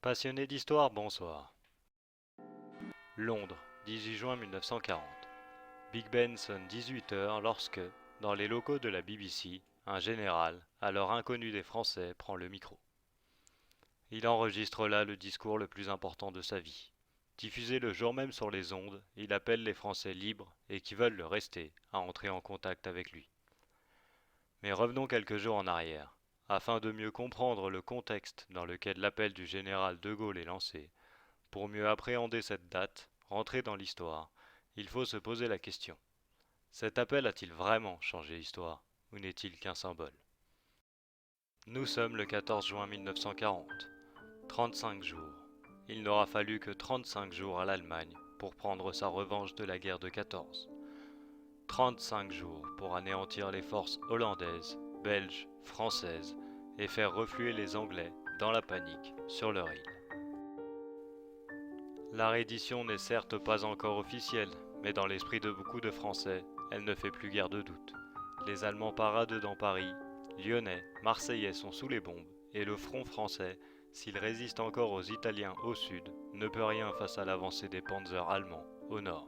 Passionné d'histoire, bonsoir. Londres, 18 juin 1940. Big Ben sonne 18 heures lorsque, dans les locaux de la BBC, un général, alors inconnu des Français, prend le micro. Il enregistre là le discours le plus important de sa vie. Diffusé le jour même sur les ondes, il appelle les Français libres et qui veulent le rester à entrer en contact avec lui. Mais revenons quelques jours en arrière. Afin de mieux comprendre le contexte dans lequel l'appel du général de Gaulle est lancé, pour mieux appréhender cette date, rentrer dans l'histoire, il faut se poser la question. Cet appel a-t-il vraiment changé l'histoire, ou n'est-il qu'un symbole? Nous sommes le 14 juin 1940. 35 jours. Il n'aura fallu que 35 jours à l'Allemagne pour prendre sa revanche de la guerre de 14. 35 jours pour anéantir les forces hollandaises, belges, françaises et faire refluer les Anglais dans la panique sur leur île. La reddition n'est certes pas encore officielle, mais dans l'esprit de beaucoup de Français, elle ne fait plus guère de doute. Les Allemands paradent dans Paris, Lyonnais, Marseillais sont sous les bombes, et le front français, s'il résiste encore aux Italiens au sud, ne peut rien face à l'avancée des panzers allemands au nord.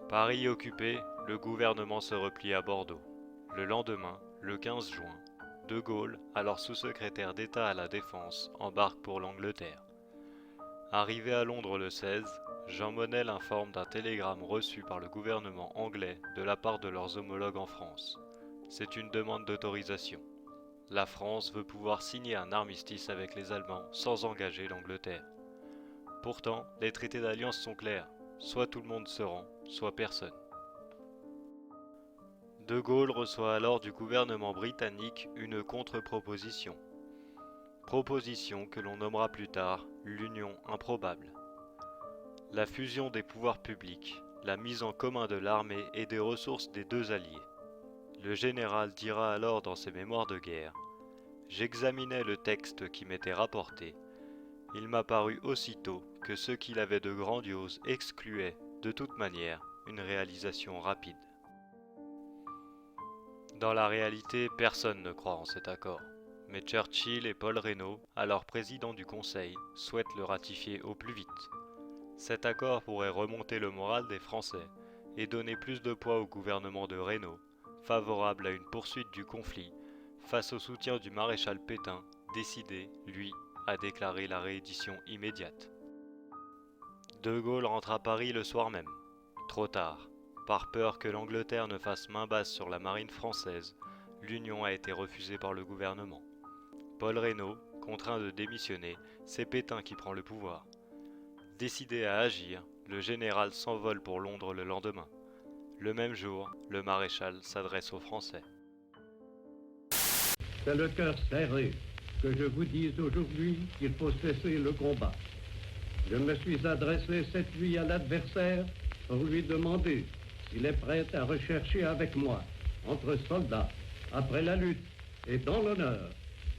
Paris occupé, le gouvernement se replie à Bordeaux. Le lendemain, le 15 juin, De Gaulle, alors sous-secrétaire d'État à la Défense, embarque pour l'Angleterre. Arrivé à Londres le 16, Jean Monnet informe d'un télégramme reçu par le gouvernement anglais de la part de leurs homologues en France. C'est une demande d'autorisation. La France veut pouvoir signer un armistice avec les Allemands sans engager l'Angleterre. Pourtant, les traités d'alliance sont clairs. Soit tout le monde se rend, soit personne. De Gaulle reçoit alors du gouvernement britannique une contre-proposition. Proposition que l'on nommera plus tard l'Union improbable. La fusion des pouvoirs publics, la mise en commun de l'armée et des ressources des deux alliés. Le général dira alors dans ses mémoires de guerre: J'examinais le texte qui m'était rapporté. Il m'a paru aussitôt que ce qu'il avait de grandiose excluait, de toute manière, une réalisation rapide. Dans la réalité, personne ne croit en cet accord. Mais Churchill et Paul Reynaud, alors président du Conseil, souhaitent le ratifier au plus vite. Cet accord pourrait remonter le moral des Français et donner plus de poids au gouvernement de Reynaud, favorable à une poursuite du conflit, face au soutien du maréchal Pétain, décidé, lui, à déclarer la reddition immédiate. De Gaulle rentre à Paris le soir même. Trop tard. Par peur que l'Angleterre ne fasse main basse sur la marine française, l'union a été refusée par le gouvernement. Paul Reynaud, contraint de démissionner, c'est Pétain qui prend le pouvoir. Décidé à agir, le général s'envole pour Londres le lendemain. Le même jour, le maréchal s'adresse aux Français. C'est le cœur serré que je vous dise aujourd'hui qu'il faut cesser le combat. Je me suis adressé cette nuit à l'adversaire pour lui demander s'il est prêt à rechercher avec moi, entre soldats, après la lutte et dans l'honneur,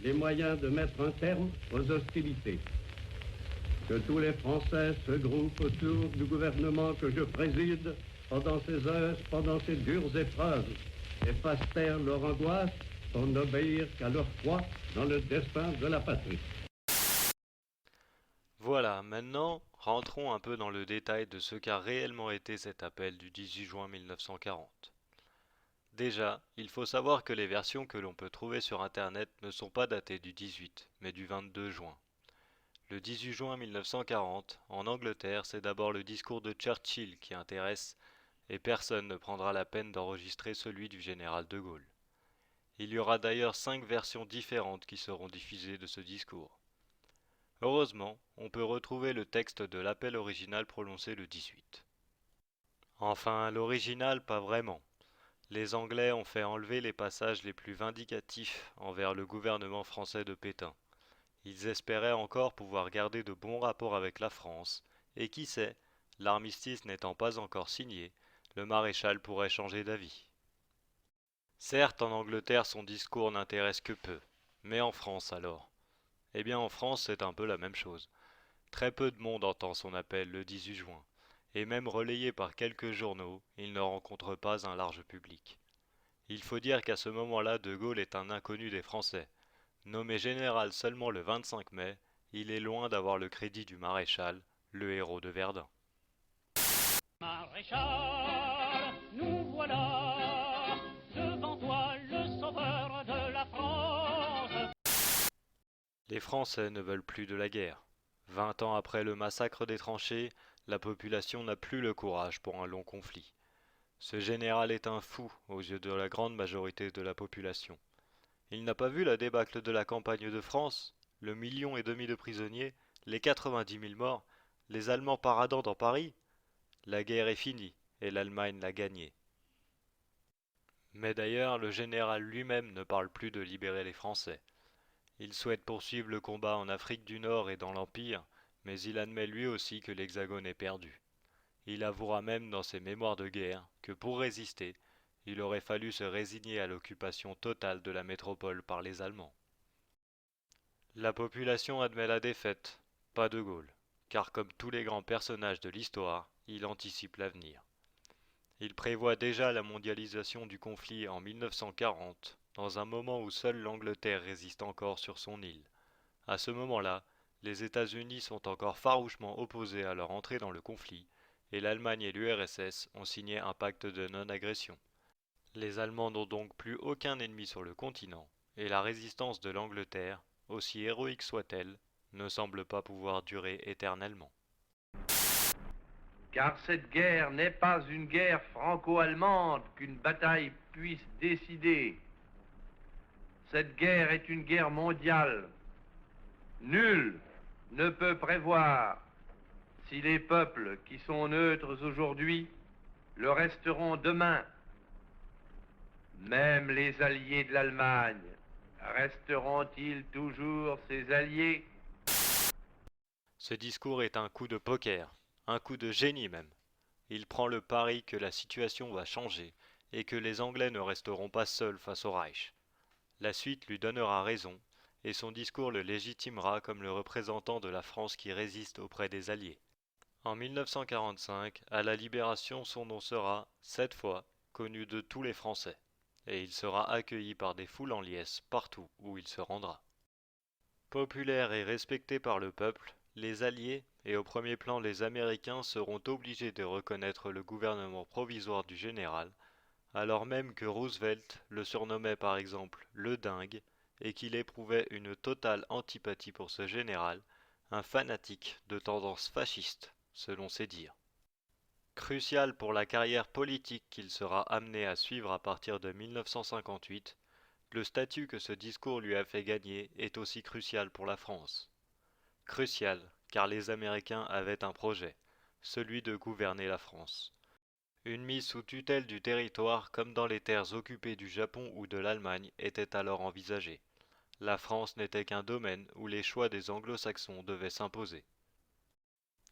les moyens de mettre un terme aux hostilités. Que tous les Français se groupent autour du gouvernement que je préside pendant ces heures, pendant ces dures épreuves, et fassent taire leur angoisse pour n'obéir qu'à leur foi dans le destin de la patrie. Voilà, maintenant, rentrons un peu dans le détail de ce qu'a réellement été cet appel du 18 juin 1940. Déjà, il faut savoir que les versions que l'on peut trouver sur Internet ne sont pas datées du 18, mais du 22 juin. Le 18 juin 1940, en Angleterre, c'est d'abord le discours de Churchill qui intéresse, et personne ne prendra la peine d'enregistrer celui du général de Gaulle. Il y aura d'ailleurs 5 versions différentes qui seront diffusées de ce discours. Heureusement, on peut retrouver le texte de l'appel original prononcé le 18. Enfin, l'original, pas vraiment. Les Anglais ont fait enlever les passages les plus vindicatifs envers le gouvernement français de Pétain. Ils espéraient encore pouvoir garder de bons rapports avec la France, et qui sait, l'armistice n'étant pas encore signé, le maréchal pourrait changer d'avis. Certes, en Angleterre, son discours n'intéresse que peu, mais en France alors? Eh bien, en France, c'est un peu la même chose. Très peu de monde entend son appel le 18 juin, et même relayé par quelques journaux, il ne rencontre pas un large public. Il faut dire qu'à ce moment-là, De Gaulle est un inconnu des Français. Nommé général seulement le 25 mai, il est loin d'avoir le crédit du maréchal, le héros de Verdun. Maréchal, nous voilà devant toi, le sauveur de la France. Les Français ne veulent plus de la guerre. 20 ans après le massacre des tranchées, la population n'a plus le courage pour un long conflit. Ce général est un fou aux yeux de la grande majorité de la population. Il n'a pas vu la débâcle de la campagne de France, le 1,5 million de prisonniers, les 90 000 morts, les Allemands paradant dans Paris. La guerre est finie et l'Allemagne l'a gagnée. Mais d'ailleurs, le général lui-même ne parle plus de libérer les Français. Il souhaite poursuivre le combat en Afrique du Nord et dans l'Empire, mais il admet lui aussi que l'Hexagone est perdu. Il avouera même dans ses mémoires de guerre que pour résister, il aurait fallu se résigner à l'occupation totale de la métropole par les Allemands. La population admet la défaite, pas de Gaulle, car comme tous les grands personnages de l'histoire, il anticipe l'avenir. Il prévoit déjà la mondialisation du conflit en 1940, dans un moment où seule l'Angleterre résiste encore sur son île. À ce moment-là, les États-Unis sont encore farouchement opposés à leur entrée dans le conflit, et l'Allemagne et l'URSS ont signé un pacte de non-agression. Les Allemands n'ont donc plus aucun ennemi sur le continent, et la résistance de l'Angleterre, aussi héroïque soit-elle, ne semble pas pouvoir durer éternellement. Car cette guerre n'est pas une guerre franco-allemande qu'une bataille puisse décider. Cette guerre est une guerre mondiale. Nul ne peut prévoir si les peuples qui sont neutres aujourd'hui le resteront demain. Même les alliés de l'Allemagne resteront-ils toujours ses alliés? Ce discours est un coup de poker, un coup de génie même. Il prend le pari que la situation va changer et que les Anglais ne resteront pas seuls face au Reich. La suite lui donnera raison et son discours le légitimera comme le représentant de la France qui résiste auprès des Alliés. En 1945, à la Libération, son nom sera, cette fois, connu de tous les Français, et il sera accueilli par des foules en liesse partout où il se rendra. Populaire et respecté par le peuple, les Alliés, et au premier plan les Américains, seront obligés de reconnaître le gouvernement provisoire du général, alors même que Roosevelt le surnommait par exemple le dingue, et qu'il éprouvait une totale antipathie pour ce général, un fanatique de tendance fasciste, selon ses dires. Crucial pour la carrière politique qu'il sera amené à suivre à partir de 1958, le statut que ce discours lui a fait gagner est aussi crucial pour la France. Crucial, car les Américains avaient un projet, celui de gouverner la France. Une mise sous tutelle du territoire comme dans les terres occupées du Japon ou de l'Allemagne était alors envisagée. La France n'était qu'un domaine où les choix des anglo-saxons devaient s'imposer.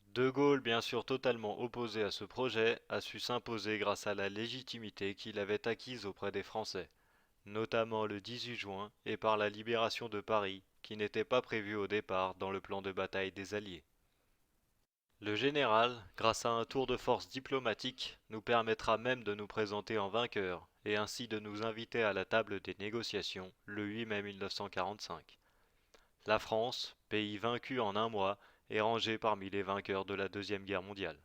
De Gaulle, bien sûr totalement opposé à ce projet, a su s'imposer grâce à la légitimité qu'il avait acquise auprès des Français, notamment le 18 juin et par la libération de Paris, qui n'était pas prévue au départ dans le plan de bataille des Alliés. Le général, grâce à un tour de force diplomatique, nous permettra même de nous présenter en vainqueur et ainsi de nous inviter à la table des négociations le 8 mai 1945. La France, pays vaincu en un mois, est rangée parmi les vainqueurs de la Deuxième Guerre mondiale.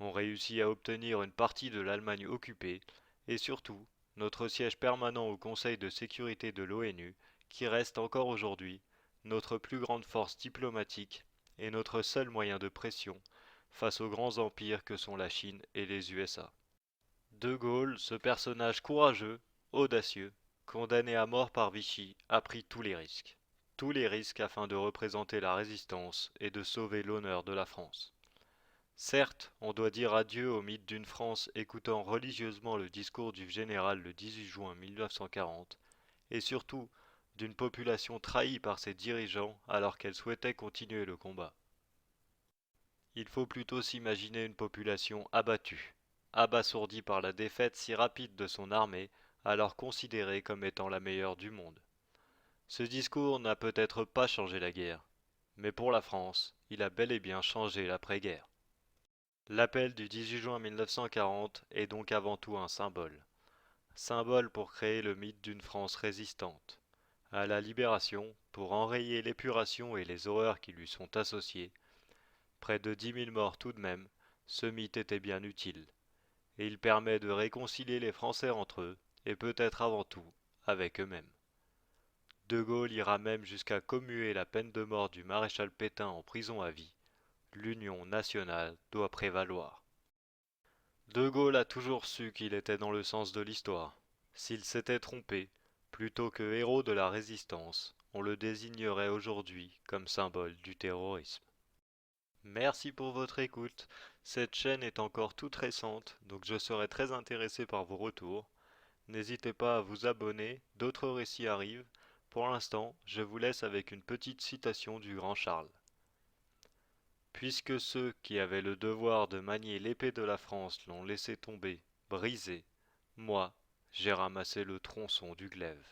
On réussit à obtenir une partie de l'Allemagne occupée et surtout notre siège permanent au Conseil de sécurité de l'ONU, qui reste encore aujourd'hui notre plus grande force diplomatique et notre seul moyen de pression face aux grands empires que sont la Chine et les USA. De Gaulle, ce personnage courageux, audacieux, condamné à mort par Vichy, a pris tous les risques afin de représenter la résistance et de sauver l'honneur de la France. Certes, on doit dire adieu au mythe d'une France écoutant religieusement le discours du général le 18 juin 1940, et surtout d'une population trahie par ses dirigeants alors qu'elle souhaitait continuer le combat. Il faut plutôt s'imaginer une population abattue, abasourdie par la défaite si rapide de son armée, alors considérée comme étant la meilleure du monde. Ce discours n'a peut-être pas changé la guerre, mais pour la France, il a bel et bien changé l'après-guerre. L'appel du 18 juin 1940 est donc avant tout un symbole. Symbole pour créer le mythe d'une France résistante. À la Libération, pour enrayer l'épuration et les horreurs qui lui sont associées, près de 10 000 morts tout de même, ce mythe était bien utile, et il permet de réconcilier les Français entre eux, et peut-être avant tout avec eux-mêmes. De Gaulle ira même jusqu'à commuer la peine de mort du maréchal Pétain en prison à vie. L'union nationale doit prévaloir. De Gaulle a toujours su qu'il était dans le sens de l'histoire. S'il s'était trompé, plutôt que héros de la résistance, on le désignerait aujourd'hui comme symbole du terrorisme. Merci pour votre écoute. Cette chaîne est encore toute récente, donc je serai très intéressé par vos retours. N'hésitez pas à vous abonner, d'autres récits arrivent. Pour l'instant, je vous laisse avec une petite citation du grand Charles. Puisque ceux qui avaient le devoir de manier l'épée de la France l'ont laissé tomber, brisé, moi, j'ai ramassé le tronçon du glaive.